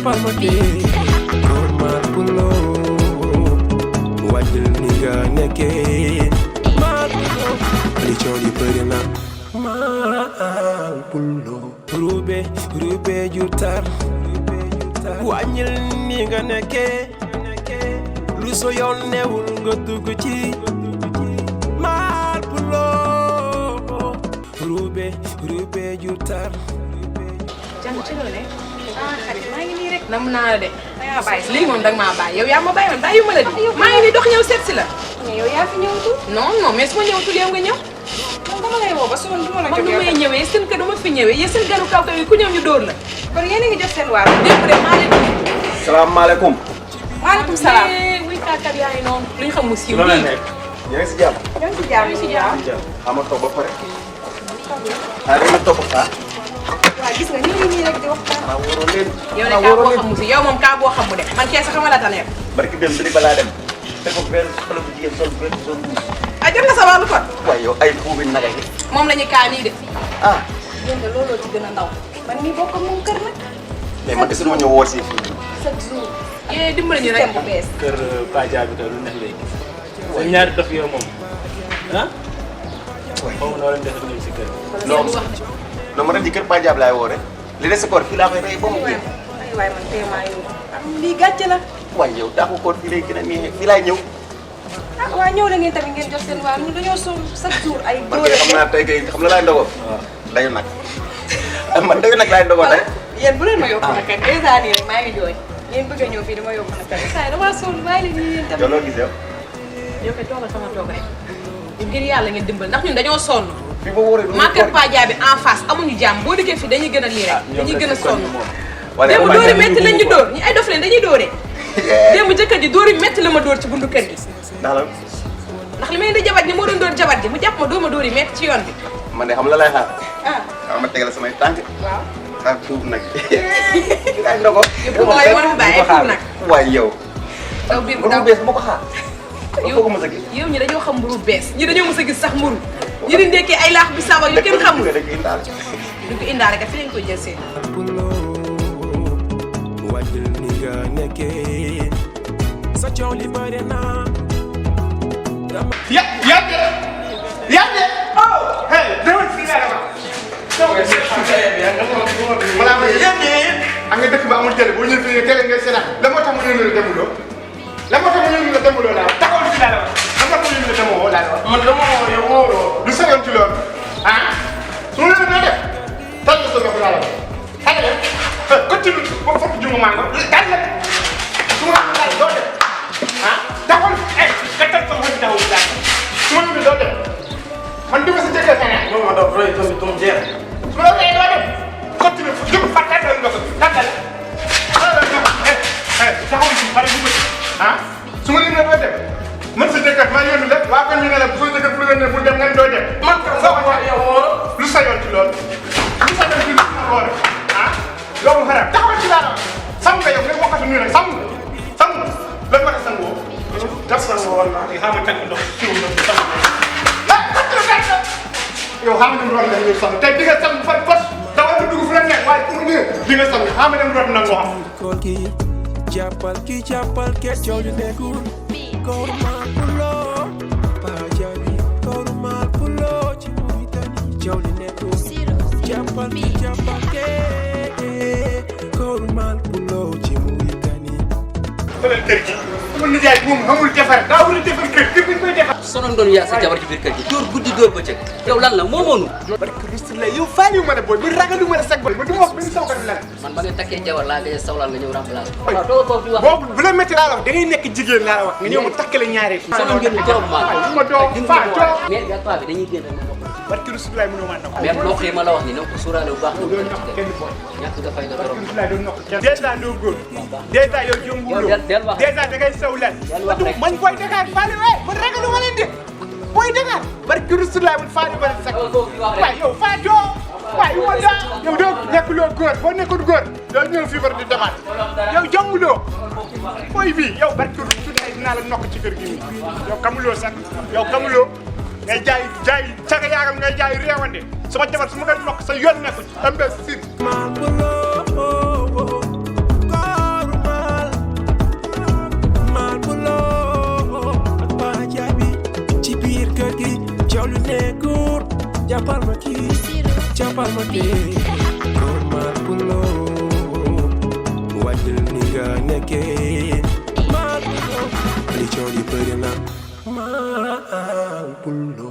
jàppal ma dee góor maar pulo wàññil ni nga nekkee maar pulo li coow li bëri na maar pulo rube ju tar wàññil ni nga nekkee lu so yoon newul nga dugg ci maar pulo rube ju tar jàng ci loolu xarit maa ngi nii rek nam naa la de dangaa bàyyi lii moom danga maa bàyyi yow yaa ma bàyyi man bàyyi ma la di maa ngi nii dox ñëw seet si la yow yaa fi ñëwatu non mais su ma ñëwatul yow nga ñëw man dama lay woo ba su ma du ma la jógee man du may ñëwee seen kër dama fi ñëwee yéen seen garu kaw kaw yi ku ñëw ñu dóor la kon yéen a ngi jot seen waar démb de maa leen salaamaaleykum. maaleykum salaam wuy kàkkat yaa ngi noonu luñ xam mu siiw loolu la nekk yéen a ngi si jàmm. ñoo ngi si jàmm si jàmm xam nga toog ba pare. ah dama toog ah. waaw gis nga nii rek di waxtaan. xanaa wóoroo leen. yow de kaa boo xam mu si yow moom kaa boo xam mu de man kees xam nga la tane. barki dem bi balaa dem. te ko benn xale bu jigéen sol benn zone bu. ah jot nga sa wàllu kon. waaye yow ay fuubi naka yi. moom la ñu kaa nii de. ah. yéen de looloo ci gën a ndaw. man mii bokk ak moom kër nag. mais man de suñu ma ñëw woo si fii. chaque jour. yéen dimbali ñu rek bu bees. kër Paja bi kay lu neex léegi. sa ñaari dof yow moom ah. xaw ma noo leen def ñëw si kër non non ma dem ci kër Paja bi laay woo rek. li des si koor fii laa koy rey ba mu jeex. aywaay man tey maa yow. lii gàcce la. waaye yow daa ko koor fii lay gën a neexee fii laay ñëw. ah waaw ñëw la ngeen tamit ngeen jox seen waa ñun dañoo sonn chaque jour ay. man kay xam naa tey kay xam la laay ndogoo. waaw dayu nag. man dayu nag laay ndogoo tey. yéen bu leen ma yóbbu nag kat dèjà nii rek maa ngi jooy ngeen bëgg a ñëw fii dama yóbbu nag kat saa yi damaa sonn bàyyi leen nii yéen tamit. yow loo gis yow. yow kay toogal sama toog rek ngir yàlla ngeen dimbal ndax ñun dañoo sonn. fii ba wóoree maa kër Paja bi en face amuñu jàmm boo dikkee fii dañuy gën a lii rek dañuy gën a sonn. démb dóori métti lañ ñu dóor ñi ay dof leen dañuy dóoree. démb jëkkër ji dóori métti la ma dóor ci bundu kër gi. ndax li may indi jabat ji moo doon dóor jabat ji mu jàpp ma dóor yi métti ci yoon bi. man de xam la lay xaar. ah waaw ma tegal samay tànk. waaw. ah tuub nag. ay ndogo. yëpp la yow man bàyyi tuub nag. waaye yow. taw biir bu mburu bees bu ko xaar. yow ñi dañoo xam mburu bees ñi dañoo mës a gis sax mburu ñi di ndekkee ay laax bi saaba yu kenn xamul du ko indaale kat fi lañ koy jël seen wàññil ni nga nekkee sa coow li bëri na Yande oh hey demal fii laa dama balaa ma yéene am nga dëkk ba amul télé boo ñëwee fii télé ngay seetaan la moo tax mu ñëw la demuloo la moo tax mu ñëw la demuloo laa taxawal fii laa dama am nga ko ñëw la demoo laa dama man dama woo yow woo du sa yoon ci loolu ah su ma leen doo def tal la sa bopp laa dama xale la continue ba fokk jumu maa nga dal la su ma la doo def ah taxawal eh gattal sa wëñ taxaw laa su ma ñëwee doo def man dama sa jëkkër xanaa non non doo roy tamit dum jeex su ma la waxee doo def continue jëm fa tàggal nga ko tàggal taxaw ci bari bu bëgg ah su ma leen ne doo dem man sa jëkkër maa yónni la waa kon ñu ne la bu sa jëkkër bu la ne bu dem nga doo dem man ko sa wax yow lu sa yoon ci loolu lu sa yoon ci loolu ah loolu xaram taxawal ci dara sam nga yow ngay waxatu nii rek sam lan ma sang woo daf sang woo wala xam nga tànk ndox ci wu ndox sam yow xam nga ni nga sang tey di nga sang fan fas dawal nga dugg fu la nekk waaye pour ñu di nga sang xam nga dem rot na ngoo xam koor gi jàppal ki jàppal ke coow li nekkul góor maar pulo Paja bi góor maar pulo ci Mauritanie coow li nekkul jàppal ki jàppal ke góor maar pulo ci Mauritanie fëlal kër gi sama nijaay moom xamul defar daa war a defar kër gi koy defar sonoon doon yaa sa jabar ci biir kër gi dóor guddi dóor bëccëg yow lan la moo moonu barke Rasulullah yow faaliwu ma ne booy bu ragalu ma ne sag boy ba du ma wax benn saw kat lan man ba nga takkee jabar laa nga sawlaan nga ñëw remplacer waaw doo toog di wax boobu bu la métti laa la wax da ngay nekk jigéen laa la wax nga ñëw ma takkale ñaaree sonoon ngeen trop maa ma doo faa doo mais ak paa bi dañuy génn ma bokk barke Rasulullah mënoo maa nokk même ndox yi ma la wax ni na ko suuraale bu baax doo nokk kenn boy ñàkk nga fay nga trop Rasulullah doo nokk kenn dèjà doo góor dèjà yow jombuloo del wax dèjà da ngay saw lan man booy Dakar faali wee man ragalu ma leen de booy Dakar barke Rasulullah man faali ba leen sag waay yow faa doo waay yu ma daa yow doo nekkuloo góor boo nekkul góor doo ñëw fii bar di demaat yow jombuloo booy bii yow barke Rasulullah dinaa la nokk ci kër gi nii yow kamuloo sax yow kamuloo ngay jaay caga yaagam ngay jaay réewande sama jabar su ma koy nokk sa yoon nekku ci imbécile maar pulo jàppal ma kii jàppal ma kii Omar Pulo wàññil ni nga nekkee Omar Pulo li coow li bëri na Omar Pulo